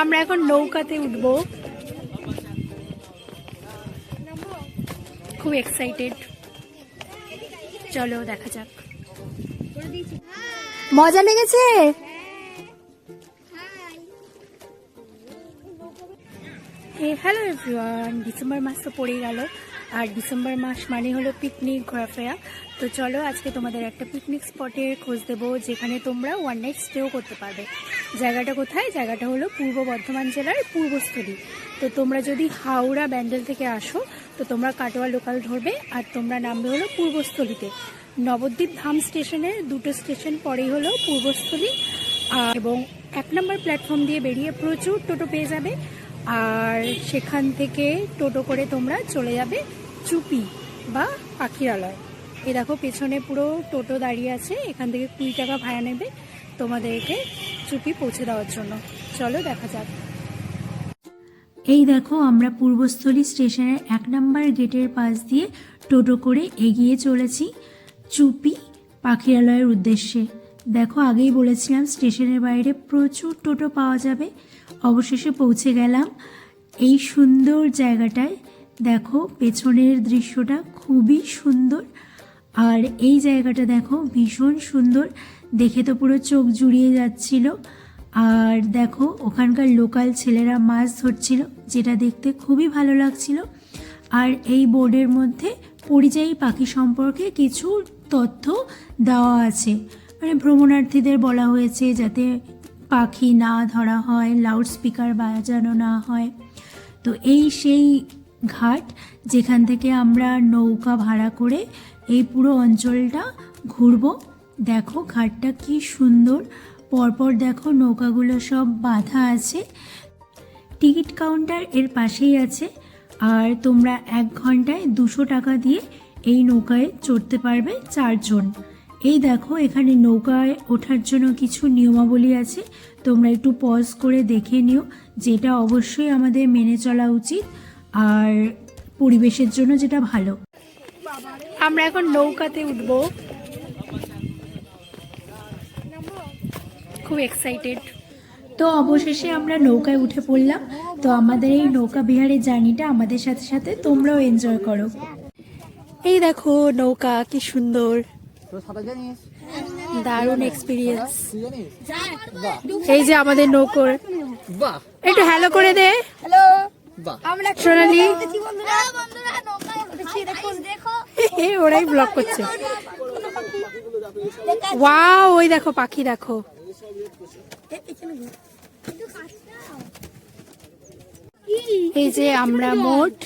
আমরা এখন নৌকাতে উঠব, খুব এক্সাইটেড। চলো দেখা যাক। মজা লেগেছে? হ্যালো এভরিওয়ান, ডিসেম্বর মাস তো পড়েই গেল, আর ডিসেম্বর মাস মানে হলো পিকনিক, ঘোরাফেরা। তো চলো আজকে তোমাদের একটা পিকনিক স্পটের খোঁজ দেবো, যেখানে তোমরা ওয়ান নাইট স্টেও করতে পারবে। জায়গাটা কোথায়? জায়গাটা হলো পূর্ব বর্ধমান জেলার পূর্বস্থলী। তো তোমরা যদি হাওড়া ব্যান্ডেল থেকে আসো তো তোমরা কাটোয়া লোকাল ধরবে, আর তোমরা নামবে হলো পূর্বস্থলীতে। নবদ্বীপ ধাম স্টেশনের 2টো স্টেশন পরেই হলো পূর্বস্থলী, এবং 1 নম্বর প্ল্যাটফর্ম দিয়ে বেরিয়ে প্রচুর টোটো পেয়ে যাবে। আর সেখান থেকে টোটো করে তোমরা চলে যাবে চুপি বা পাখিরালয়। এই দেখো পেছনে পুরো টোটো দাঁড়িয়ে আছে, এখান থেকে 20 টাকা ভাড়া নেবে তোমাদেরকে চুপি পৌঁছে দেওয়ার জন্য। চলো দেখা যাক। এই দেখো আমরা পূর্বস্থলী স্টেশনের 1 নম্বর গেটের পাশ দিয়ে টোটো করে এগিয়ে চলেছি চুপি পাখিরালয়ের উদ্দেশ্যে। দেখো আগেই বলেছিলাম স্টেশনের বাইরে প্রচুর টোটো পাওয়া যাবে। অবশেষে পৌঁছে গেলাম এই সুন্দর জায়গাটায়। দেখো পেছনের দৃশ্যটা খুবই সুন্দর, আর এই জায়গাটা দেখো ভীষণ সুন্দর, দেখে তো পুরো চোখ জুড়িয়ে যাচ্ছিল। আর দেখো ওখানকার লোকাল ছেলেরা মাছ ধরছিল, যেটা দেখতে খুবই ভালো লাগছিল। আর এই বোর্ডের মধ্যে পরিযায়ী পাখি সম্পর্কে কিছু তথ্য দেওয়া আছে, মানে ভ্রমণার্থীদের বলা হয়েছে যাতে পাখি না ধরা হয়, লাউড স্পিকার বাজানো না হয়। তো এই সেই ঘাট যেখান থেকে আমরা নৌকা ভাড়া করে এই পুরো অঞ্চলটা ঘুরবো। দেখো ঘাটটা কি সুন্দর, পরপর দেখো নৌকাগুলো সব বাঁধা আছে। টিকিট কাউন্টার এর পাশেই আছে, আর তোমরা 1 ঘন্টায় 200 টাকা দিয়ে এই নৌকায় চড়তে পারবে 4 জন। এই দেখো এখানে নৌকায় ওঠার জন্য কিছু নিয়মাবলী আছে, তোমরা একটু পজ করে দেখে নিও, যেটা অবশ্যই আমাদের মেনে চলা উচিত আর পরিবেশের জন্য যেটা ভালো। আমরা এখন নৌকাতে উঠবো, খুব এক্সাইটেড। তো অবশেষে আমরা নৌকায় উঠে পড়লাম। তো আমাদের এই নৌকা বিহারের জার্নিটা আমাদের সাথে সাথে তোমরাও এনজয় করো। এই দেখো নৌকা কি সুন্দর, দারুণ এক্সপিরিয়েন্স। এই যে আমাদের নৌকোর, একটু হ্যালো করে দে সোনালি। ওরাই ব্লগ করছে। ওয়াও, ওই দেখো পাখি দেখো। এই যে আমরা মোট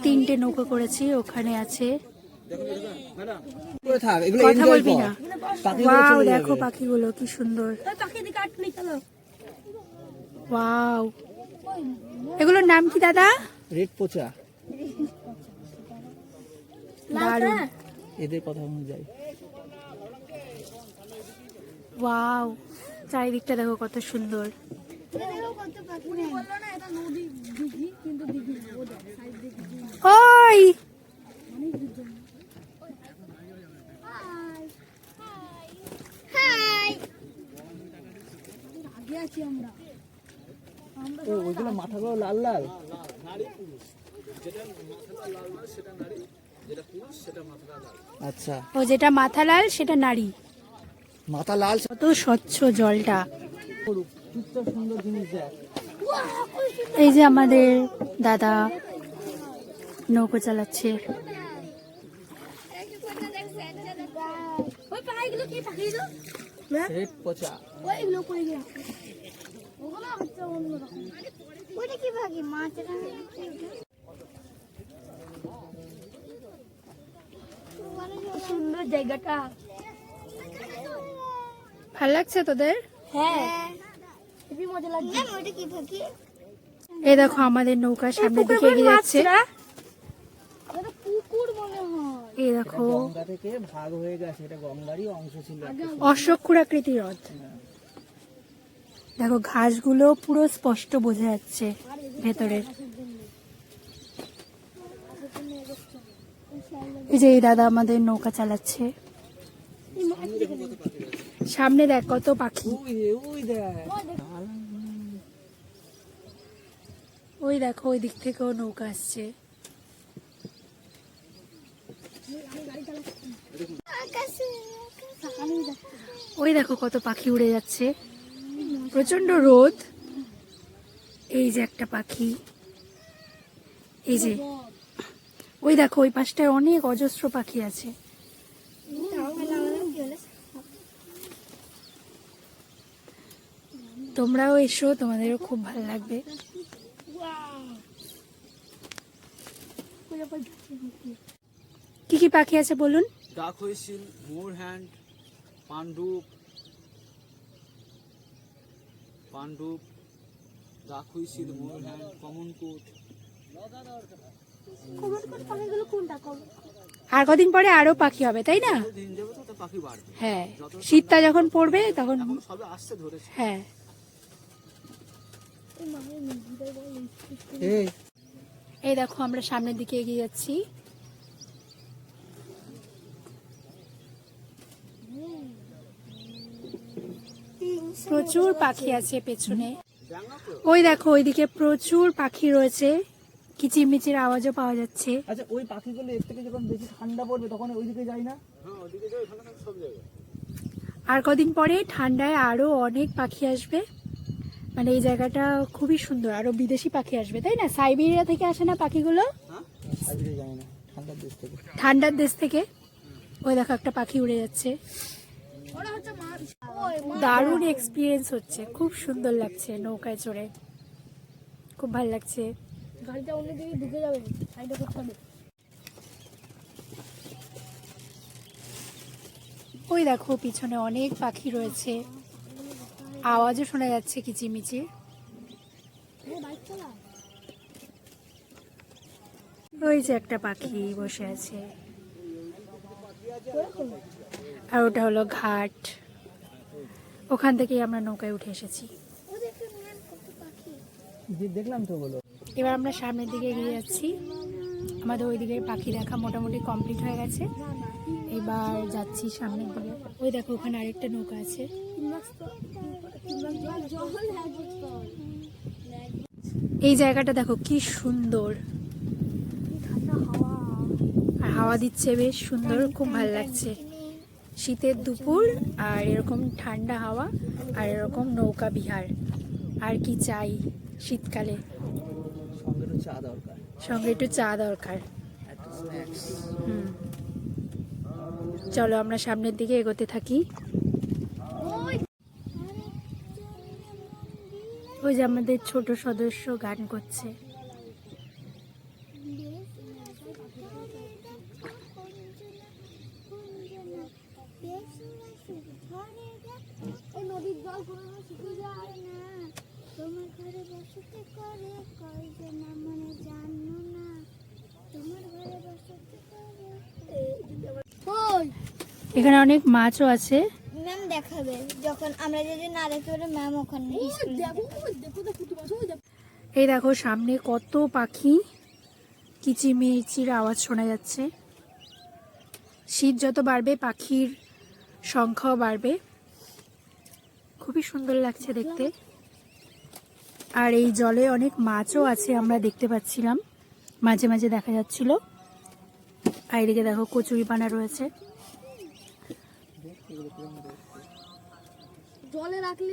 3টে নৌকা করেছি, ওখানে আছে। কথা বলবি না? ওয়াও দেখো পাখিগুলো কি সুন্দর। ওয়াও, এগুলোর নাম কি দাদা? রেড পোচা। দারুণ, এদের কথা অনুযায়ী। ওয়াও, চারিদিকটা দেখো কত সুন্দর। ওই ওইগুলো মাথাগুলো লাল লাল। আচ্ছা, ও যেটা মাথা লাল সেটা নারী। মাথা লাল। কত স্বচ্ছ জলটা। সুন্দর জিনিস দেখ। এই যে আমাদের দাদা নৌকো চালাচ্ছে। রেড পোচা। সুন্দর জায়গাটা, ভালো লাগছে তোদের? হ্যাঁ খুবই মজা লাগছে। এই দেখো আমাদের নৌকা সামনের দিকে এগিয়ে যাচ্ছে। পুকুর মনে হয়। এই দেখো গঙ্গা থেকে ভাগ হয়ে গেছে, এটা গঙ্গারই অংশ ছিল। অশ্বক্ষুরাকৃতি হ্রদ। দেখো ঘাসগুলো পুরো স্পষ্ট বোঝা যাচ্ছে ভেতরের। এই যে এই দাদা আমাদের নৌকা চালাচ্ছে। সামনে দেখ কত পাখি, ওই দেখ ওই দেখো ওই দিক থেকেও নৌকা আসছে। ওই দেখো কত পাখি উড়ে যাচ্ছে, প্রচন্ড রোদ। এই যে একটা পাখি, এই যে ওই দেখো ওই পাশটায় অনেক অজস্র পাখি আছে। তোমরাও এসো, তোমাদেরও খুব ভালো লাগবে। কি কি পাখি আছে বলুন? ডাক হইছিল, মোর হ্যান্ড, পান্ডুপ, ডাক হইছিল, মোর হ্যান্ড, কমন কোট। আর কদিন পরে আরো পাখি হবে তাই না? দিন যাবে তো পাখি বাড়বে। হ্যাঁ, শীতটা যখন পড়বে তখন। এখন সবে আসতে ধরেছে। হ্যাঁ, এই দেখো আমরা সামনের দিকে এগিয়ে যাচ্ছি। প্রচুর পাখি আছে পেছনে। ওই দেখো ওইদিকে প্রচুর পাখি রয়েছে, কিচিরমিচির আওয়াজও পাওয়া যাচ্ছে। আচ্ছা, ওই পাখিগুলো এর থেকে যখন বেশি ঠান্ডা পড়বে তখন ওইদিকে যায় না? হ্যাঁ, ওইদিকে যায়, ঠান্ডা সব জায়গায়। আর কদিন পরে ঠান্ডায় আরো অনেক পাখি আসবে, মানে এই জায়গাটা খুবই সুন্দর। আরো বিদেশি পাখি আসবে তাই না? সাইবেরিয়া থেকে আসে না পাখিগুলো? হ্যাঁ, সাইবেরিয়া যায় না, ঠান্ডার দেশ থেকে। ঠান্ডার দেশ থেকে। ওই দেখো একটা পাখি উড়ে যাচ্ছে। দারুণ এক্সপিরিয়েন্স হচ্ছে, খুব সুন্দর লাগছে নৌকায় চড়ে, খুব ভালো লাগছে। গাড়িটা অন্যদিকে ঢুকে যাবে, সাইডে করতে হবে। ওই দেখো পিছনে অনেক পাখি রয়েছে, আওয়াজও শোনা যাচ্ছে কিচিরমিচির। ওই যে একটা পাখি বসে আছে, আর ওটা হলো ঘাট। ওখান থেকেই আমরা নৌকায় উঠে এসেছি। দেখলাম তো বলো। এবার আমরা সামনের দিকে এগিয়ে যাচ্ছি। আমাদের ওই দিকের পাখি দেখা মোটামুটি কমপ্লিট হয়ে গেছে, এবার যাচ্ছি সামনের দিকে। ওই দেখো ওখানে আরেকটা নৌকা আছে। এই জায়গাটা দেখো কি সুন্দর, আর হাওয়া দিচ্ছে বেশ সুন্দর, খুব ভালো লাগছে। শীতের দুপুর আর এরকম ঠান্ডা হাওয়া আর এরকম নৌকা বিহার, আর কি চাই শীতকালে? সঙ্গে একটু চা দরকার। সঙ্গে একটু চা দরকার। একটু স্ন্যাক্স। চলো আমরা সামনের দিকে এগোতে থাকি। ওই যে আমাদের ছোট সদস্য গান করছে। নদীর জল কোনো শুকিয়ে যায় না, তোমার ঘরে বসতে করে কয়জন মনে জানো না, তোমার ঘরে বসতে করে। এখানে অনেক মাছও আছে। ম্যাম দেখাবে যখন আমরা যদি না দেখতে পারি, ম্যাম ওখানে এই দেখো সামনে কত পাখি, কিচিরমিচির আওয়াজ শোনা যাচ্ছে। শীত যত বাড়বে পাখির সংখ্যাও বাড়বে, খুবই সুন্দর লাগছে দেখতে। আর এই জলে অনেক মাছও আছে, আমরা দেখতে পাচ্ছিলাম, মাঝে মাঝে দেখা যাচ্ছিল। আর এদিকে দেখো কচুরিপানা রয়েছে। জলে রাখলে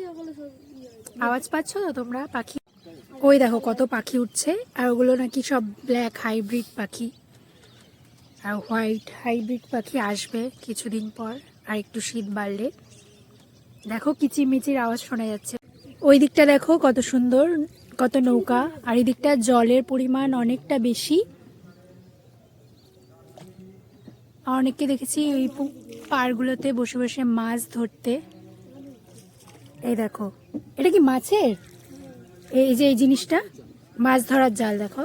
আওয়াজ পাচ্ছ তো তোমরা পাখি? ওই দেখো কত পাখি উঠছে, আর ওগুলো নাকি সব ব্ল্যাক হাইব্রিড পাখি, আর হোয়াইট হাইব্রিড পাখি আসবে কিছুদিন পর, আর একটু শীত বাড়লে। দেখো কিচিরমিচির আওয়াজ শোনা যাচ্ছে। ওই দিকটা দেখো কত সুন্দর, কত নৌকা, আর এই দিকটা জলের পরিমাণ অনেকটা বেশি। আর অনেককে দেখেছি এই পাড়গুলোতে বসে বসে মাছ ধরতে। এই দেখো এটা কি মাছের, এই যে এই জিনিসটা মাছ ধরার জাল, দেখো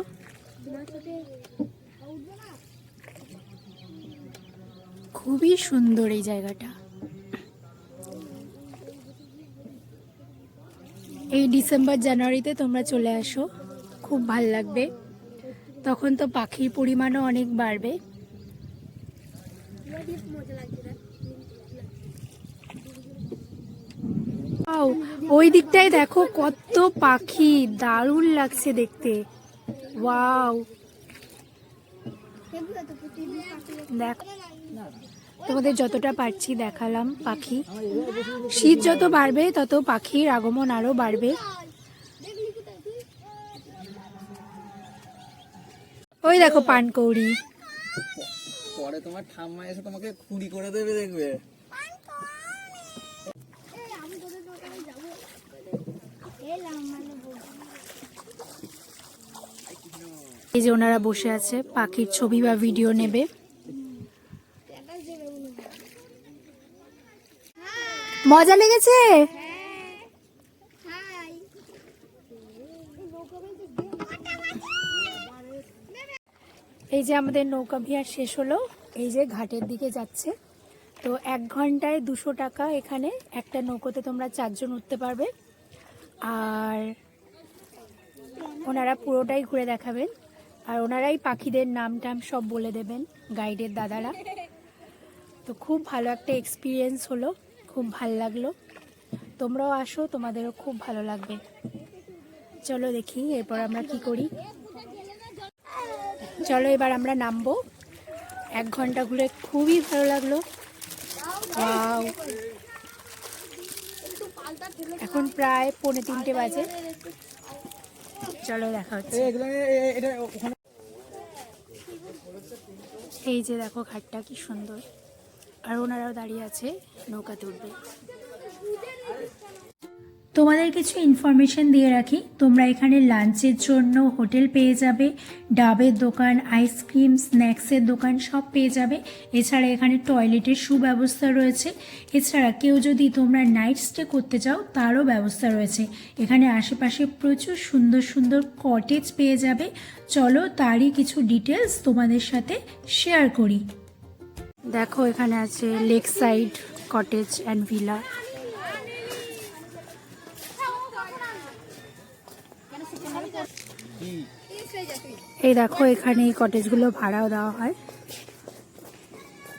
খুবই সুন্দর এই জায়গাটা। এই ডিসেম্বর জানুয়ারিতে তোমরা চলে আসো, খুব ভাল লাগবে, তখন তো পাখির পরিমাণও অনেক বাড়বে। আও, ওই দিকটায় দেখো কত পাখি, দারুণ লাগছে দেখতে। ওয়াও, দেখো তোমাদের যতটা পারছি দেখালাম পাখি। শীত যত বাড়বে তত পাখির আগমন আরো বাড়বে। ওই দেখো পানকৌড়ি। পরে তোমার ঠাম্মা এসে তোমাকে কুড়ি করে দেবে, দেখবে। এই যে ওনারা বসে আছে, পাখির ছবি বা ভিডিও নেবে। মজা লেগেছে? এই যে আমাদের নৌকা বিহার শেষ হলো, এই যে ঘাটের দিকে যাচ্ছে। তো 1 ঘন্টায় 200 টাকা। এখানে একটা নৌকোতে তোমরা 4 জন উঠতে পারবে। আর ওনারা পুরোটাই ঘুরে দেখাবেন, আর ওনারাই পাখিদের নাম টাম সব বলে দেবেন, গাইডের দাদারা। তো খুব ভালো একটা এক্সপিরিয়েন্স হলো, খুব ভালো লাগলো। তোমরাও আসো, তোমাদেরও খুব ভালো লাগবে। চলো দেখি এরপর আমরা কি করি। চলো এবার আমরা নামবো। 1 ঘন্টা ঘুরে খুবই ভালো লাগলো। ওয়াও, এখন প্রায় 2:45 বাজে। চলো দেখা হচ্ছে। এই যে দেখো ঘাটটা কি সুন্দর, আর ওনারাও দাঁড়িয়ে আছে, নৌকাতে উঠবে। তোমাদের কিছু ইনফরমেশন দিয়ে রাখি, তোমরা এখানে লাঞ্চের জন্য হোটেল পেয়ে যাবে, ডাবের দোকান, আইসক্রিম, স্ন্যাক্সের দোকান সব পেয়ে যাবে। এছাড়া এখানে টয়লেটের সুব্যবস্থা রয়েছে। এছাড়া কেউ যদি তোমরা নাইট স্টে করতে চাও তারও ব্যবস্থা রয়েছে। এখানে আশেপাশে প্রচুর সুন্দর সুন্দর কটেজ পেয়ে যাবে। চলো তারই কিছু ডিটেলস তোমাদের সাথে শেয়ার করি। দেখো এখানে আছে lake side cottage and villa. এই দেখো এখানে এই কটেজগুলো ভাড়াও দেওয়া হয়।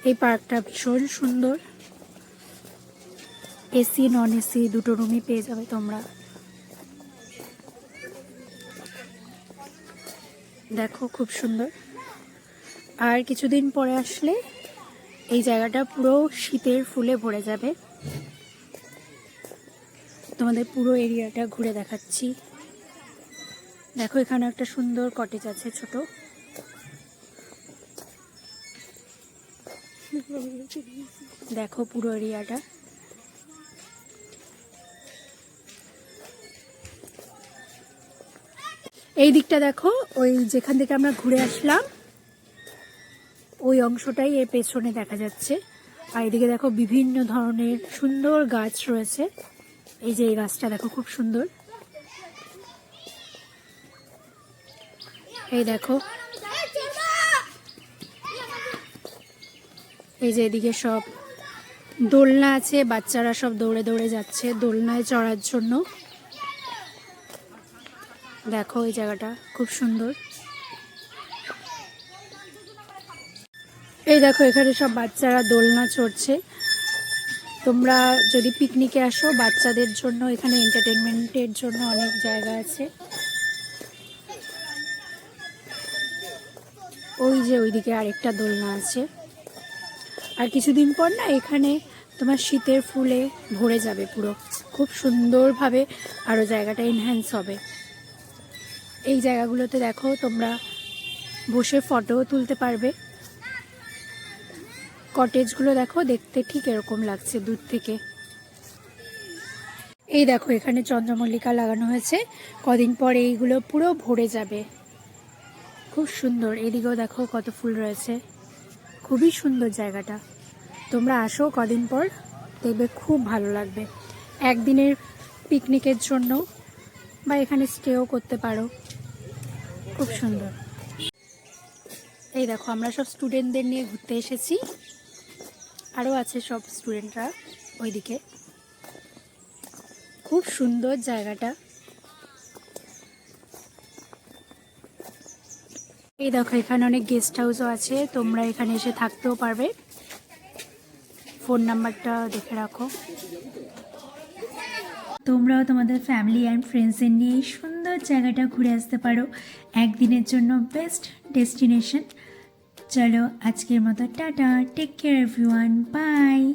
এই পার্কটা ভীষণ সুন্দর, এসি নন এসি দুটো রুমই পেয়ে যাবে তোমরা। দেখো খুব সুন্দর। আর কিছুদিন পরে আসলে এই জায়গাটা পুরো শীতের ফুলে ভরে যাবে। তোমাদের পুরো এরিয়াটা ঘুরে দেখাচ্ছি। দেখো এখানে একটা সুন্দর কটেজ আছে ছোট। দেখো পুরো এরিয়াটা। এই দিকটা দেখো, ওই যেখান থেকে আমরা ঘুরে আসলাম ওই অংশটাই এর পেছনে দেখা যাচ্ছে। আর এদিকে দেখো বিভিন্ন ধরনের সুন্দর গাছ রয়েছে। এই যে এই গাছটা দেখো খুব সুন্দর। এই দেখো, এই যে এদিকে সব দোলনা আছে, বাচ্চারা সব দৌড়ে দৌড়ে যাচ্ছে দোলনায় চড়ার জন্য। দেখো এই জায়গাটা খুব সুন্দর। এই দেখো এখানে সব বাচ্চারা দোলনা চড়ছে। তোমরা যদি পিকনিকে আসো বাচ্চাদের জন্য এখানে এন্টারটেনমেন্টের জন্য অনেক জায়গা আছে। ওই যে ওইদিকে আরেকটা দোলনা আছে। আর কিছুদিন পর না এখানে তোমার শীতের ফুলে ভরে যাবে পুরো, খুব সুন্দরভাবে আরও জায়গাটা এনহ্যান্স হবে। এই জায়গাগুলোতে দেখো তোমরা বসে ফটোও তুলতে পারবে। কটেজগুলো দেখো দেখতে ঠিক এরকম লাগছে দূর থেকে। এই দেখো এখানে চন্দ্রমল্লিকা লাগানো হয়েছে, কদিন পর এইগুলো পুরো ভরে যাবে। খুব সুন্দর। এদিকেও দেখো কত ফুল রয়েছে, খুবই সুন্দর জায়গাটা। তোমরা আসো কদিন পর, দেখবে খুব ভালো লাগবে। একদিনের পিকনিকের জন্য বা এখানে স্টেও করতে পারো, খুব সুন্দর। এই দেখো আমরা সব স্টুডেন্টদের নিয়ে ঘুরতে এসেছি, আরও আছে সব স্টুডেন্টরা ওইদিকে। খুব সুন্দর জায়গাটা। এই দেখো এখানে অনেক গেস্ট হাউসও আছে, তোমরা এখানে এসে থাকতেও পারবে। ফোন নাম্বারটা দেখে রাখো। তোমরাও তোমাদের ফ্যামিলি অ্যান্ড ফ্রেন্ডসদের নিয়ে এই সুন্দর জায়গাটা ঘুরে আসতে পারো। একদিনের জন্য বেস্ট ডেস্টিনেশন। চলো আজকের মতো tata, take care everyone, by.